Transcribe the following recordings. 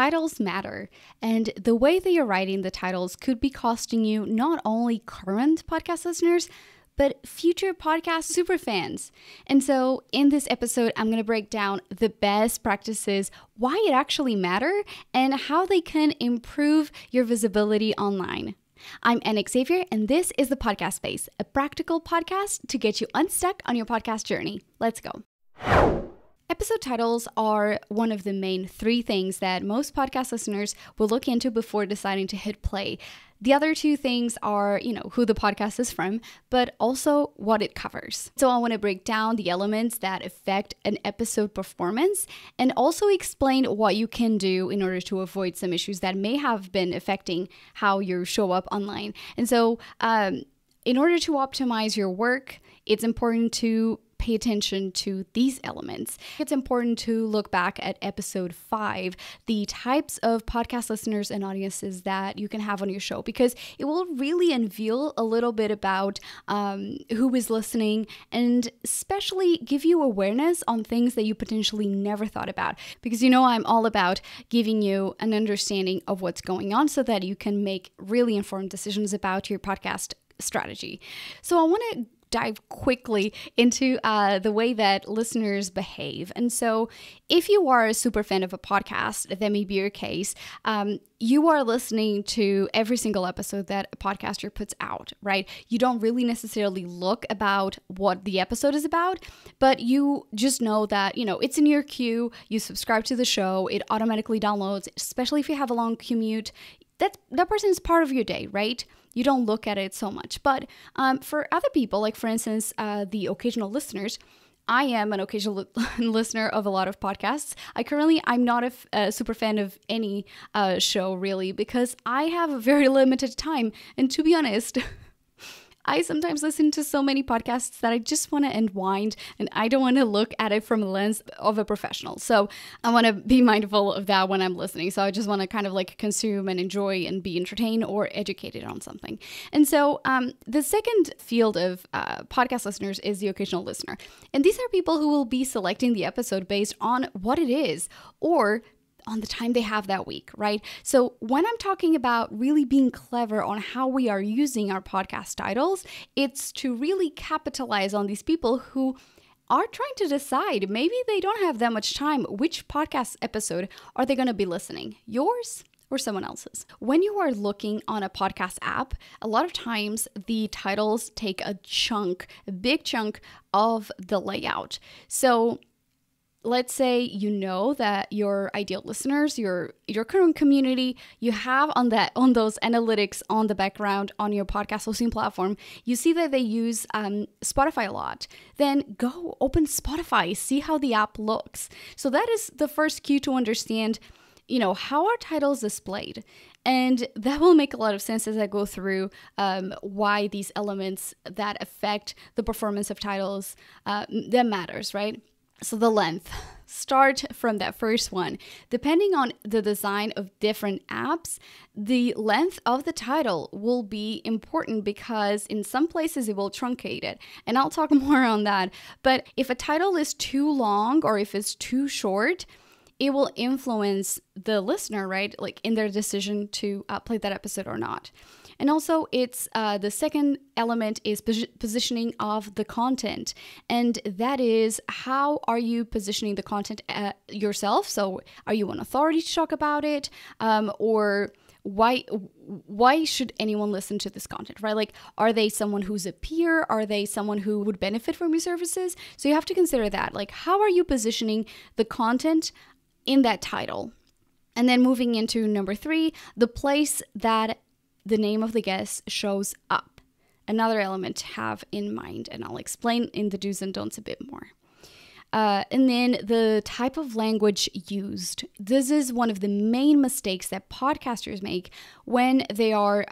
titles matter, and the way that you're writing the titles could be costing you not only current podcast listeners, but future podcast superfans. And so in this episode, I'm going to break down the best practices, why it actually matter, and how they can improve your visibility online. I'm Anna Xavier, and this is the Podcast Space, a practical podcast to get you unstuck on your podcast journey. Let's go. Episode titles are one of the main three things that most podcast listeners will look into before deciding to hit play. The other two things are, who the podcast is from, but also what it covers. So I want to break down the elements that affect an episode performance and also explain what you can do in order to avoid some issues that may have been affecting how you show up online. And so in order to optimize your work, it's important to pay attention to these elements. It's important to look back at episode 5, the types of podcast listeners and audiences that you can have on your show, because it will really unveil a little bit about who is listening and especially give you awareness on things that you potentially never thought about. Because I'm all about giving you an understanding of what's going on so that you can make really informed decisions about your podcast strategy. So I want to dive quickly into the way that listeners behave. And so if you are a super fan of a podcast, that may be your case, you are listening to every single episode that a podcaster puts out, right? You don't really necessarily look about what the episode is about, but you just know that, it's in your queue, you subscribe to the show, it automatically downloads, especially if you have a long commute. That person is part of your day, right? You don't look at it so much. But for other people, like for instance, the occasional listeners, I am an occasional listener of a lot of podcasts. I'm not a super fan of any show really, because I have a very limited time. And to be honest, I sometimes listen to so many podcasts that I just want to unwind and I don't want to look at it from the lens of a professional. So I want to be mindful of that when I'm listening. So I just want to kind of like consume and enjoy and be entertained or educated on something. And so the second field of podcast listeners is the occasional listener. And these are people who will be selecting the episode based on what it is or on the time they have that week, right? So when I'm talking about really being clever on how we are using our podcast titles, it's to really capitalize on these people who are trying to decide, maybe they don't have that much time, which podcast episode are they going to be listening, yours or someone else's. When you are looking on a podcast app, a lot of times the titles take a big chunk of the layout. So let's say that your ideal listeners, your current community, you have on those analytics on the background on your podcast hosting platform, you see that they use Spotify a lot. Then go open Spotify, see how the app looks. So that is the first cue to understand, how are titles displayed. And that will make a lot of sense as I go through why these elements that affect the performance of titles, that matters, right? So the length, start from that first one. Depending on the design of different apps, the length of the title will be important because in some places it will truncate it. And I'll talk more on that. But if a title is too long or if it's too short, it will influence the listener, right? Like in their decision to play that episode or not. And also it's the second element is positioning of the content. And that is, how are you positioning the content yourself? So are you an authority to talk about it? Or why should anyone listen to this content, right? Like, are they someone who's a peer? Are they someone who would benefit from your services? So you have to consider that. Like, how are you positioning the content in that title? And then moving into number 3, the place that the name of the guest shows up. Another element to have in mind, and I'll explain in the do's and don'ts a bit more. And then the type of language used. This is one of the main mistakes that podcasters make when they are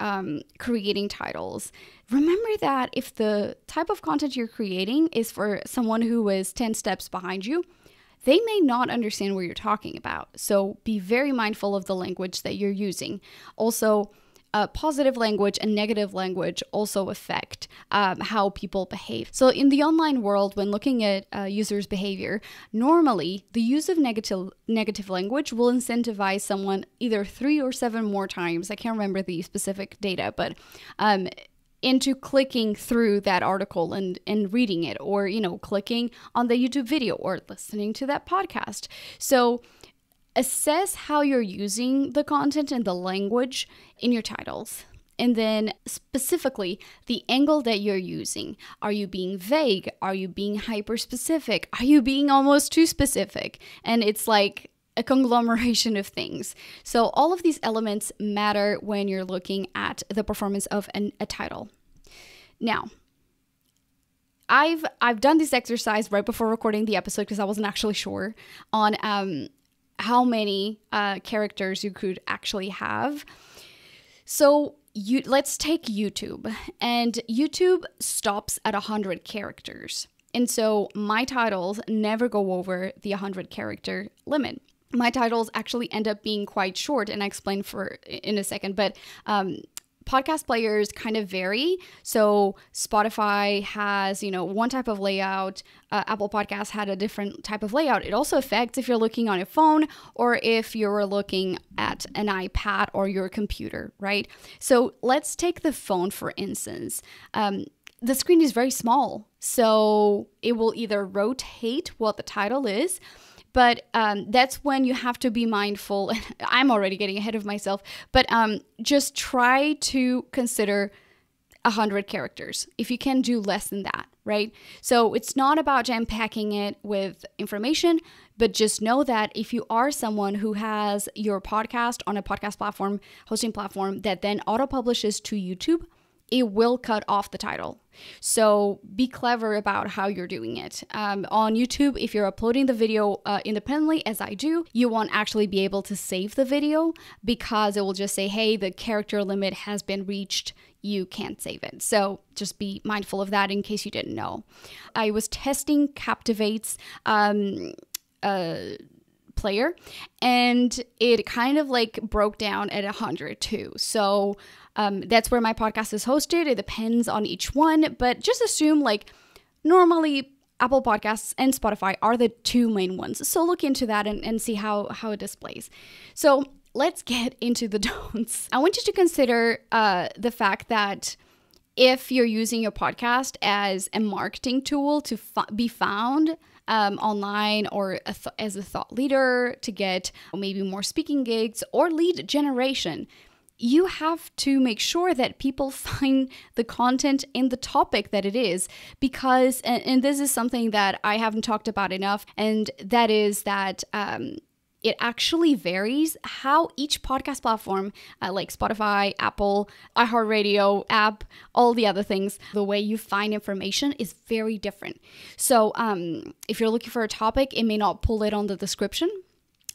creating titles. Remember that if the type of content you're creating is for someone who is 10 steps behind you, they may not understand what you're talking about. So be very mindful of the language that you're using. Also, positive language and negative language also affect how people behave. So in the online world, when looking at users' behavior, normally the use of negative language will incentivize someone either 3 or 7 more times. I can't remember the specific data, but into clicking through that article and reading it, or, clicking on the YouTube video or listening to that podcast. So assess how you're using the content and the language in your titles. And then specifically the angle that you're using. Are you being vague? Are you being hyper specific? Are you being almost too specific? And it's like a conglomeration of things. So all of these elements matter when you're looking at the performance of a title. Now, I've done this exercise right before recording the episode because I wasn't actually sure on how many characters you could actually have. So let's take YouTube, and YouTube stops at 100 characters. And so my titles never go over the 100 character limit. My titles actually end up being quite short, and I explain in a second, but podcast players kind of vary. So Spotify has, one type of layout. Apple Podcasts had a different type of layout. It also affects if you're looking on a phone or if you're looking at an iPad or your computer, right? So let's take the phone, for instance. The screen is very small, so it will either rotate what the title is, but that's when you have to be mindful. I'm already getting ahead of myself, but just try to consider 100 characters. If you can do less than that, right? So it's not about jam packing it with information, but just know that if you are someone who has your podcast on a podcast platform, hosting platform that then auto-publishes to YouTube, it will cut off the title. So be clever about how you're doing it. On YouTube, if you're uploading the video independently, as I do, you won't actually be able to save the video because it will just say, hey, the character limit has been reached. You can't save it. So just be mindful of that in case you didn't know. I was testing Captivate's player, and it kind of like broke down at 100 too. So that's where my podcast is hosted. It depends on each one, but just assume like normally Apple Podcasts and Spotify are the 2 main ones. So look into that and see how it displays. So let's get into the don'ts. I want you to consider the fact that if you're using your podcast as a marketing tool to be found online, or as a thought leader to get maybe more speaking gigs or lead generation, you have to make sure that people find the content in the topic that it is, because, and this is something that I haven't talked about enough, and that is that it actually varies how each podcast platform, like Spotify, Apple, iHeartRadio app, all the other things, the way you find information is very different. So if you're looking for a topic, it may not pull it on the description.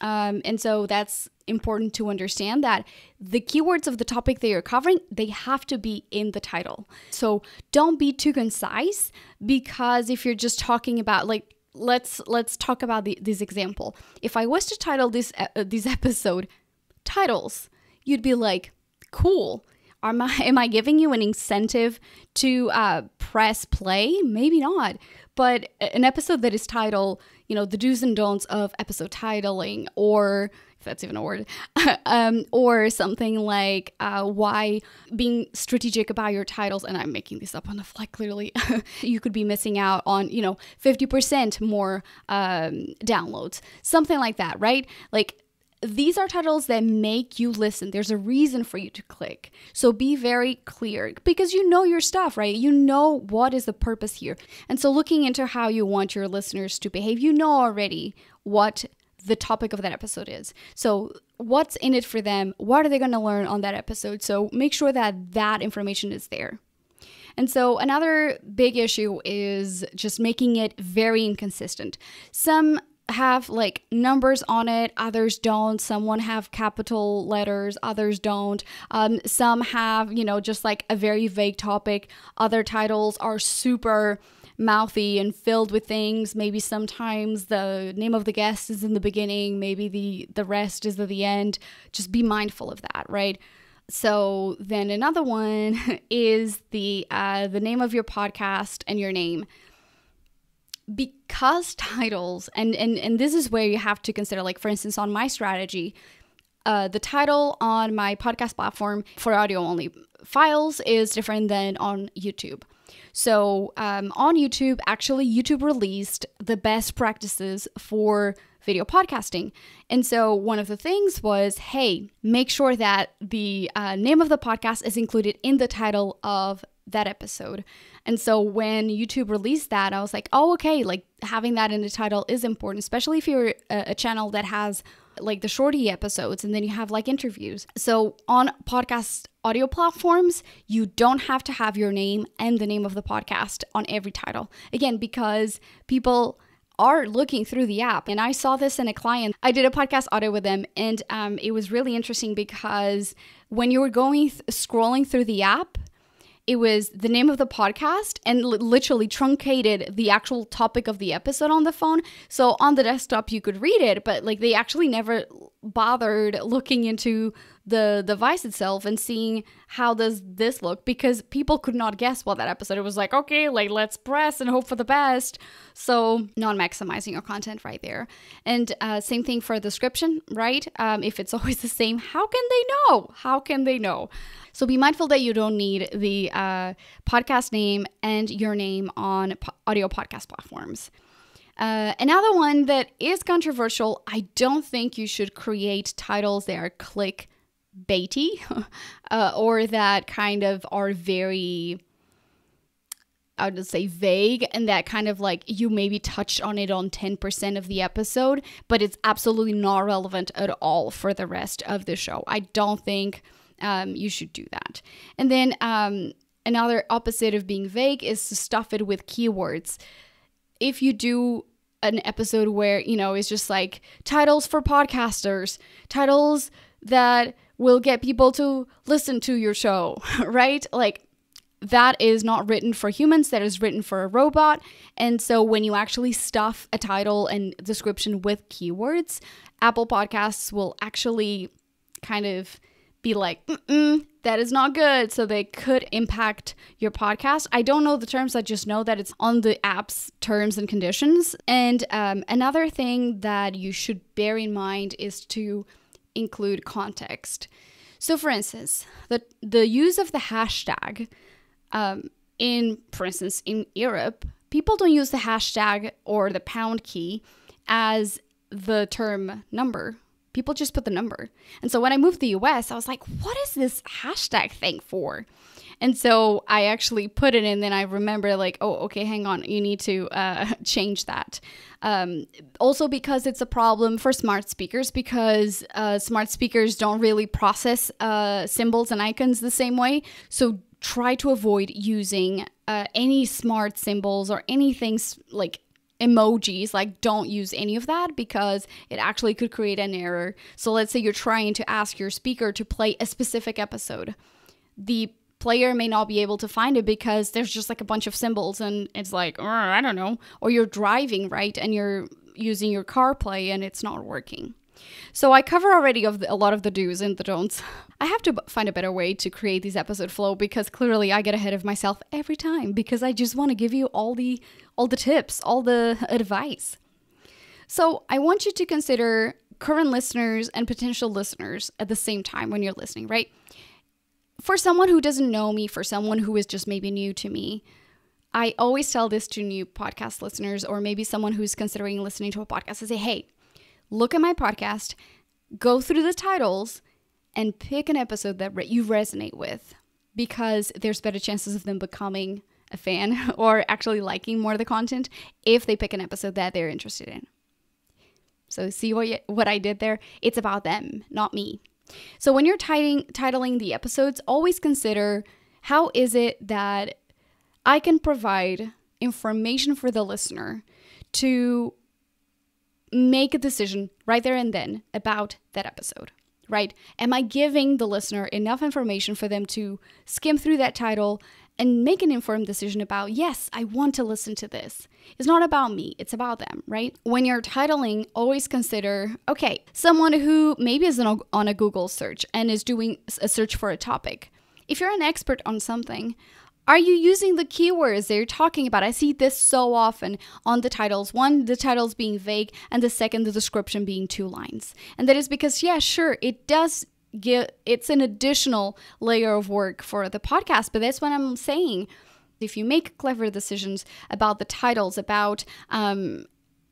And so that's important to understand, that the keywords of the topic that you're covering, they have to be in the title. So don't be too concise, because if you're just talking about like, let's talk about this example. If I was to title this episode titles, you'd be like, cool. Am I giving you an incentive to press play? Maybe not. But an episode that is titled, the do's and don'ts of episode titling, or if that's even a word, or something like why being strategic about your titles, and I'm making this up on the fly, clearly, you could be missing out on, 50% more downloads, something like that, right? Like, these are titles that make you listen. There's a reason for you to click. So be very clear, because you know your stuff, right? You know what is the purpose here. And so looking into how you want your listeners to behave, you know already what the topic of that episode is. So what's in it for them? What are they going to learn on that episode? So make sure that that information is there. And so another big issue is just making it very inconsistent. Some have like numbers on it, others don't. Some have capital letters, others don't. Some have, just like a very vague topic. Other titles are super mouthy and filled with things. Maybe sometimes the name of the guest is in the beginning, maybe the rest is at the end. Just be mindful of that, right? So then another one is the name of your podcast and your name. Because titles, and this is where you have to consider, like, for instance, on my strategy, the title on my podcast platform for audio only files is different than on YouTube. So on YouTube, actually, YouTube released the best practices for video podcasting. And so one of the things was, hey, make sure that the name of the podcast is included in the title of that episode. And so when YouTube released that, I was like, oh, okay, like having that in the title is important, especially if you're a channel that has like the shorty episodes and then you have like interviews. So on podcast audio platforms, you don't have to have your name and the name of the podcast on every title. Again, because people are looking through the app. And I saw this in a client. I did a podcast audit with them, and it was really interesting because when you were scrolling through the app, it was the name of the podcast and literally truncated the actual topic of the episode on the phone. So on the desktop, you could read it, but like they actually never bothered looking into the device itself and seeing how does this look, because people could not guess what that episode. It was like, okay, like let's press and hope for the best. So not maximizing your content right there. And same thing for description, right? If it's always the same, how can they know? How can they know? So be mindful that you don't need the podcast name and your name on audio podcast platforms. Another one that is controversial, I don't think you should create titles that are clickbaity or that kind of are very, I would say, vague, and that kind of like you maybe touched on it on 10% of the episode, but it's absolutely not relevant at all for the rest of the show. I don't think you should do that. And then another opposite of being vague is to stuff it with keywords. If you do an episode where, you know, it's just like titles for podcasters, titles that will get people to listen to your show, right? Like that is not written for humans, that is written for a robot. And so when you actually stuff a title and description with keywords, Apple Podcasts will actually kind of be like, that is not good. So they could impact your podcast. I don't know the terms. I just know that it's on the app's terms and conditions. And another thing that you should bear in mind is to include context. So for instance, the use of the hashtag for instance, in Europe, people don't use the hashtag or the pound key as the term number. People just put the number. And so when I moved to the US, I was like, what is this hashtag thing for? And so I actually put it in, then I remember like, oh, okay, hang on, you need to change that. Also because it's a problem for smart speakers, because smart speakers don't really process symbols and icons the same way. So try to avoid using any smart symbols or anything like emojis. Like don't use any of that because it actually could create an error. So let's say you're trying to ask your speaker to play a specific episode. The player may not be able to find it because there's just like a bunch of symbols and it's like, I don't know. Or you're driving, right? And you're using your CarPlay and it's not working. So I cover already a lot of the do's and the don'ts. I have to find a better way to create these episode flow because clearly I get ahead of myself every time because I just want to give you all the tips, all the advice. So I want you to consider current listeners and potential listeners at the same time when you're listening, right? For someone who doesn't know me, for someone who is just maybe new to me, I always tell this to new podcast listeners or maybe someone who's considering listening to a podcast. I say, hey, look at my podcast, go through the titles, and pick an episode that you resonate with because there's better chances of them becoming a fan or actually liking more of the content if they pick an episode that they're interested in. So see what I did there? It's about them, not me. So when you're titling the episodes, always consider how is it that I can provide information for the listener to make a decision right there and then about that episode, right? Am I giving the listener enough information for them to skim through that title and make an informed decision about, yes, I want to listen to this. It's not about me, it's about them, right? When you're titling, always consider, okay, someone who maybe is on a Google search and is doing a search for a topic. If you're an expert on something, are you using the keywords that you're talking about? I see this so often on the titles. One, the titles being vague, and the second, the description being 2 lines. And that is because, yeah, sure, it's an additional layer of work for the podcast, but that's what I'm saying. If you make clever decisions about the titles, about the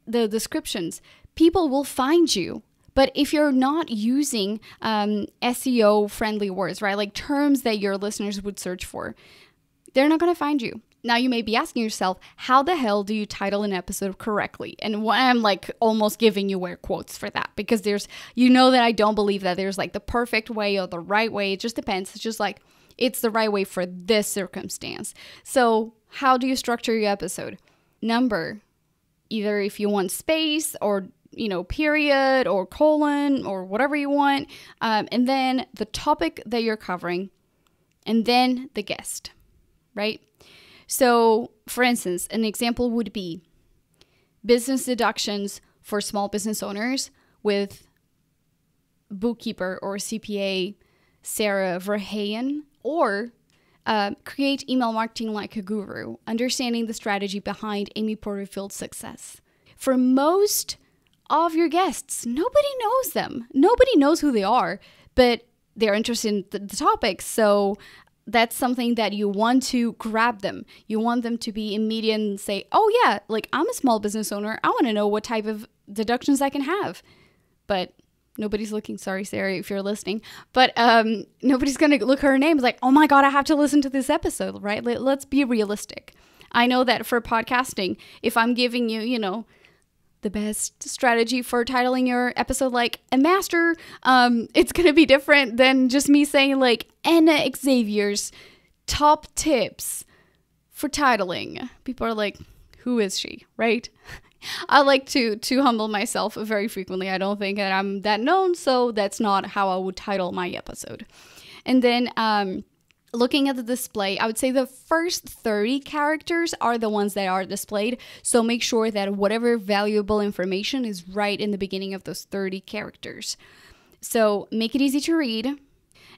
descriptions, people will find you. But if you're not using SEO-friendly words, right, like terms that your listeners would search for, they're not going to find you. Now, you may be asking yourself, how the hell do you title an episode correctly? And I'm like almost giving you air quotes for that, because that I don't believe that there's like the perfect way or the right way. It just depends. It's just like, it's the right way for this circumstance. So how do you structure your episode? Number, either if you want space or, period or colon or whatever you want. And then the topic that you're covering, and then the guest, right? So, for instance, an example would be business deductions for small business owners with bookkeeper or CPA Sarah Verheyen, or create email marketing like a guru, understanding the strategy behind Amy Porterfield's success. For most of your guests, nobody knows them. Nobody knows who they are, but they're interested in the topic. So that's something that you want to grab them. You want them to be immediate and say, oh yeah, like I'm a small business owner. I want to know what type of deductions I can have. But nobody's looking. Sorry, Sarah, if you're listening. But nobody's going to look her name like, oh my God, I have to listen to this episode, right? Let's be realistic. I know that for podcasting, if I'm giving you, the best strategy for titling your episode like a master, it's going to be different than just me saying like Anna Xavier's top tips for titling. People are like, who is she, right? I like to humble myself very frequently. I don't think that I'm that known, so that's not how I would title my episode. And then looking at the display, I would say the first 30 characters are the ones that are displayed. So make sure that whatever valuable information is right in the beginning of those 30 characters. So make it easy to read.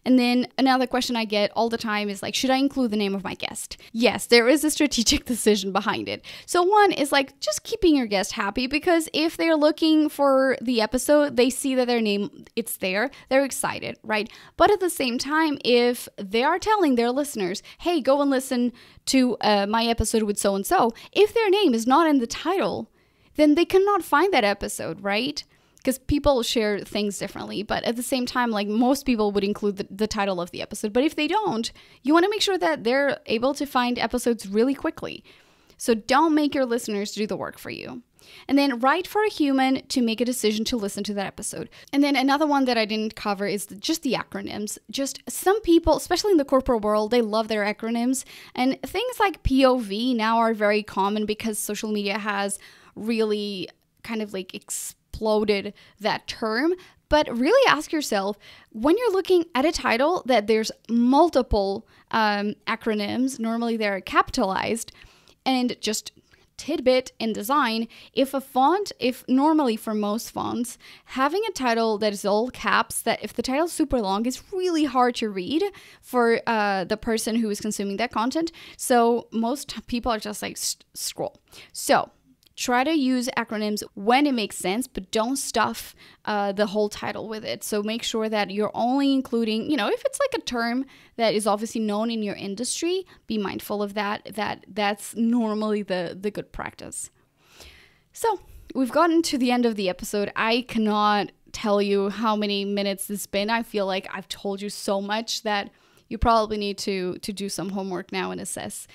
And then another question I get all the time is like, should I include the name of my guest? Yes, there is a strategic decision behind it. So one is like just keeping your guest happy, because if they're looking for the episode, they see that their name, it's there, they're excited, right? But at the same time, if they are telling their listeners, hey, go and listen to my episode with so-and-so, if their name is not in the title, then they cannot find that episode, right? Because people share things differently, but at the same time, like most people would include the title of the episode. But if they don't, you want to make sure that they're able to find episodes really quickly. So don't make your listeners do the work for you. And then write for a human to make a decision to listen to that episode. And then another one that I didn't cover is just the acronyms. Just some people, especially in the corporate world, they love their acronyms. And things like POV now are very common because social media has really kind of like exploded that term. But really ask yourself, when you're looking at a title that there's multiple acronyms, normally they're capitalized, and just tidbit in design, if normally for most fonts, having a title that is all caps, that if the title's super long, is really hard to read for the person who is consuming that content. So most people are just like scroll. So try to use acronyms when it makes sense, but don't stuff the whole title with it. So make sure that you're only including, if it's like a term that is obviously known in your industry, be mindful of that's normally the good practice. So we've gotten to the end of the episode. I cannot tell you how many minutes it's been. I feel like I've told you so much that you probably need to do some homework now and assess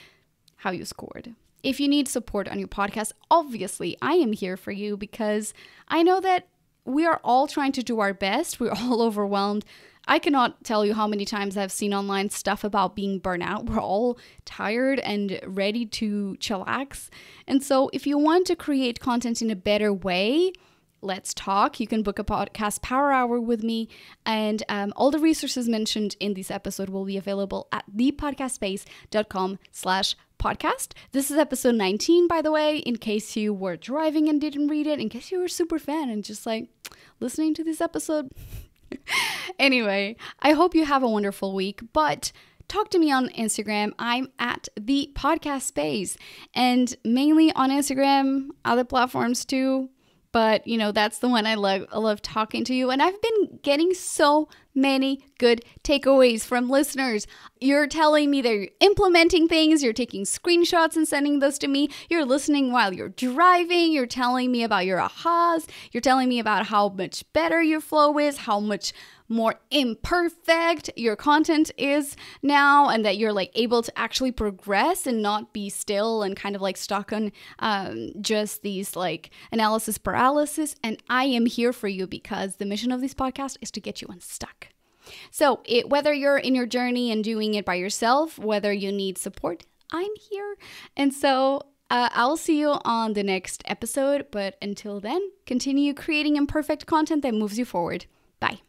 how you scored. If you need support on your podcast, obviously I am here for you, because I know that we are all trying to do our best. We're all overwhelmed. I cannot tell you how many times I've seen online stuff about being burnout. We're all tired and ready to chillax. And so if you want to create content in a better way, let's talk. You can book a podcast power hour with me. And all the resources mentioned in this episode will be available at thepodcastspace.com/podcast. This is episode 19, by the way, in case you were driving and didn't read it, in case you were a super fan and just like listening to this episode. Anyway, I hope you have a wonderful week, but talk to me on Instagram. I'm at the podcast space, and mainly on Instagram, other platforms too. But, that's the one I love. I love talking to you. And I've been getting so many good takeaways from listeners. You're telling me they're implementing things. You're taking screenshots and sending those to me. You're listening while you're driving. You're telling me about your ahas. You're telling me about how much better your flow is, how much more imperfect your content is now, and that you're like able to actually progress and not be still and kind of like stuck on just these like analysis paralysis. And I am here for you, because the mission of this podcast is to get you unstuck. So whether you're in your journey and doing it by yourself, whether you need support, I'm here. And so I'll see you on the next episode. But until then, continue creating imperfect content that moves you forward. Bye.